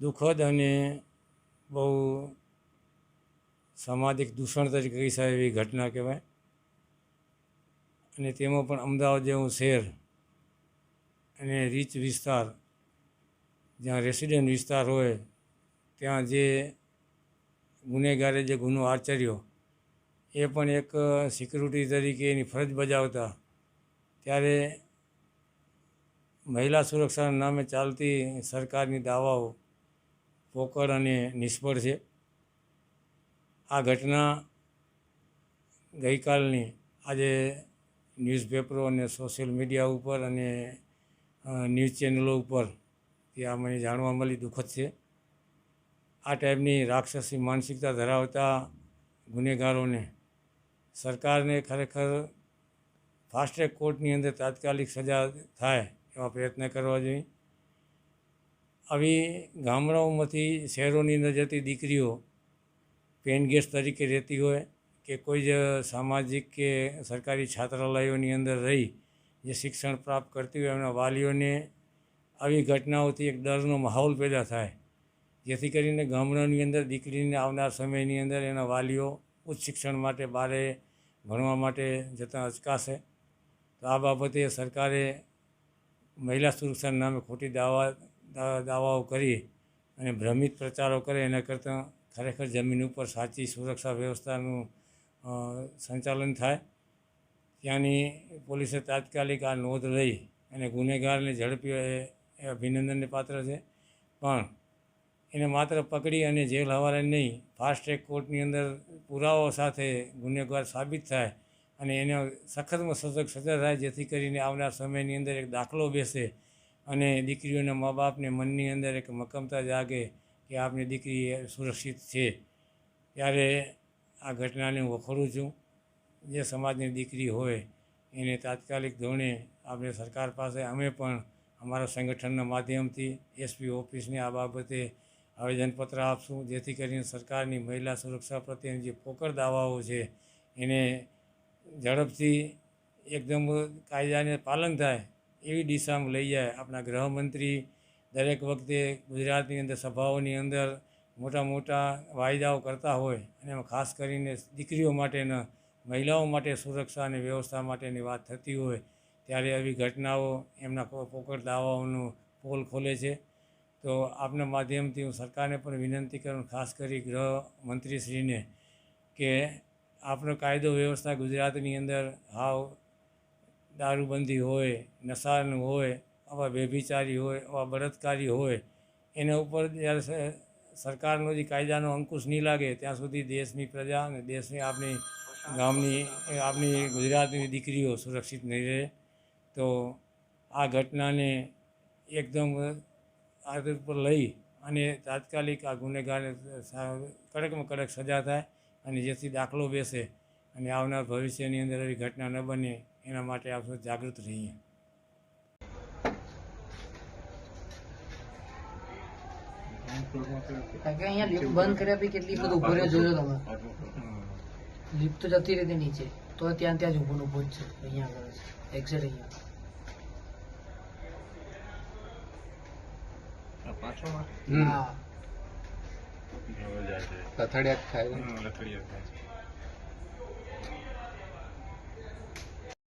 દુઃખદ અને બહુ સામાજિક દૂષણ તરીકે કહી શકાય એવી ઘટના કહેવાય. અને તેમાં પણ અમદાવાદ જેવું શહેર અને રીચ વિસ્તાર, જ્યાં રેસિડેન્ટ વિસ્તાર હોય, ત્યાં જે ગુનેગારે જે ગુનો આચર્યો એ પણ એક સિક્યુરિટી તરીકે એની ફરજ બજાવતા, ત્યારે મહિલા સુરક્ષાના નામે ચાલતી સરકારની દાવાઓ પોકળ અને નિષ્ફળ છે. આ ઘટના ગઈકાલની આજે ન્યૂઝપેપરો અને સોશિયલ મીડિયા ઉપર અને ન્યૂઝ ચેનલો ઉપર ત્યાં મને જાણવા મળી, દુઃખદ છે. આ ટાઈપની રાક્ષસી માનસિકતા ધરાવતા ગુનેગારોને સરકારને ખરેખર ફાસ્ટ ટ્રેક કોર્ટની અંદર તાત્કાલિક સજા થાય એવા પ્રયત્ન કરવા જોઈએ. આવી ગામડાઓમાંથી શહેરોની અંદર જતી દીકરીઓ પેન ગેસ્ટ તરીકે રહેતી હોય કે કોઈ જ સામાજિક કે સરકારી છાત્રાલયોની અંદર રહી જે શિક્ષણ પ્રાપ્ત કરતી હોય, એમના વાલીઓને આવી ઘટનાઓથી એક ડરનો માહોલ પેદા થાય, જેથી કરીને ગામડાની અંદર દીકરીને આવનાર સમયની અંદર એના વાલીઓ ઉચ્ચ શિક્ષણ માટે બહારે ભણવા માટે જતાં અચકાશે. તો આ બાબતે સરકારે મહિલા સુરક્ષાના નામે ખોટી દાવાઓ કરી અને ભ્રમિત પ્રચારો કરે એના કરતાં ખરેખર જમીન ઉપર સાચી સુરક્ષા વ્યવસ્થાનું સંચાલન થાય. ત્યાંની પોલીસે તાત્કાલિક આ નોંધ લઈ અને ગુનેગારને ઝડપી એ અભિનંદનને પાત્ર છે. પણ એને માત્ર પકડી અને જેલ હવાલે નહીં, ફાસ્ટ ટ્રેક કોર્ટની અંદર પુરાવાઓ સાથે ગુનેગાર સાબિત થાય અને એને સખતમાં સખત સજા થાય, જેથી કરીને આવનાર સમયની અંદર એક દાખલો બેસે અને દીકરીઓના મા બાપને મનની અંદર એક મક્કમતા જાગે કે આપણી દીકરી સુરક્ષિત છે. ત્યારે આ ઘટનાને હું વખોડું છું. જે સમાજની દીકરી હોય એને તાત્કાલિક ધોરણે આપણે સરકાર પાસે અમે પણ અમારા સંગઠનના માધ્યમથી એસપી ઓફિસને આ બાબતે આવેદનપત્ર આપશું, જેથી કરીને સરકારની મહિલા સુરક્ષા પ્રત્યેની જે પોકળ દાવાઓ છે એને ઝડપથી એકદમ કાયદાને પાલન થાય એવી દિશામાં લઈ જાય. આપણા ગૃહમંત્રી દરેક વખતે ગુજરાતની અંદર સભાઓની અંદર મોટા મોટા વાયદાઓ કરતા હોય અને એમાં ખાસ કરીને દીકરીઓ માટેના, મહિલાઓ માટે સુરક્ષા અને વ્યવસ્થા માટેની વાત થતી હોય, ત્યારે આવી ઘટનાઓ એમના પોકળ દાવાઓનો પોલ ખોલે છે. તો આપના માધ્યમથી હું સરકારને પણ વિનંતી કરું, ખાસ કરી ગૃહમંત્રીશ્રીને, કે આપણો કાયદો વ્યવસ્થા ગુજરાતની અંદર હાવ દારૂબંધી હોય, નશાનું હોય, આવા વ્યભિચારી હોય, આવા બળાત્કારી હોય, એના ઉપર જ્યારે સરકારનો જે કાયદાનો અંકુશ નહીં લાગે ત્યાં સુધી દેશની પ્રજા અને દેશની આપણી ગામની આપણી ગુજરાતની દીકરીઓ સુરક્ષિત નહીં રહે. તો આ ઘટનાને એકદમ આદર પર લઈ અને તાત્કાલિક આ ગુનેગારને કડકમાં કડક સજા થાય અને જેથી દાખલો બેસે અને આવનાર ભવિષ્યની અંદર એવી ઘટના ન બને એના માટે આપણે જાગૃત રહીએ. અહીંયા લિફ્ટ બંધ કર્યા પછી કેટલી બધું ઉભો રહ્યો જોયો તમે? લિફ્ટ તો જતી રહેતી નીચે, તો ત્યાં જ ઉભો જ છે. અહીંયા આગળ છે એક્ઝેક્ટ અહીંયા. હા, લથડિયા થાય.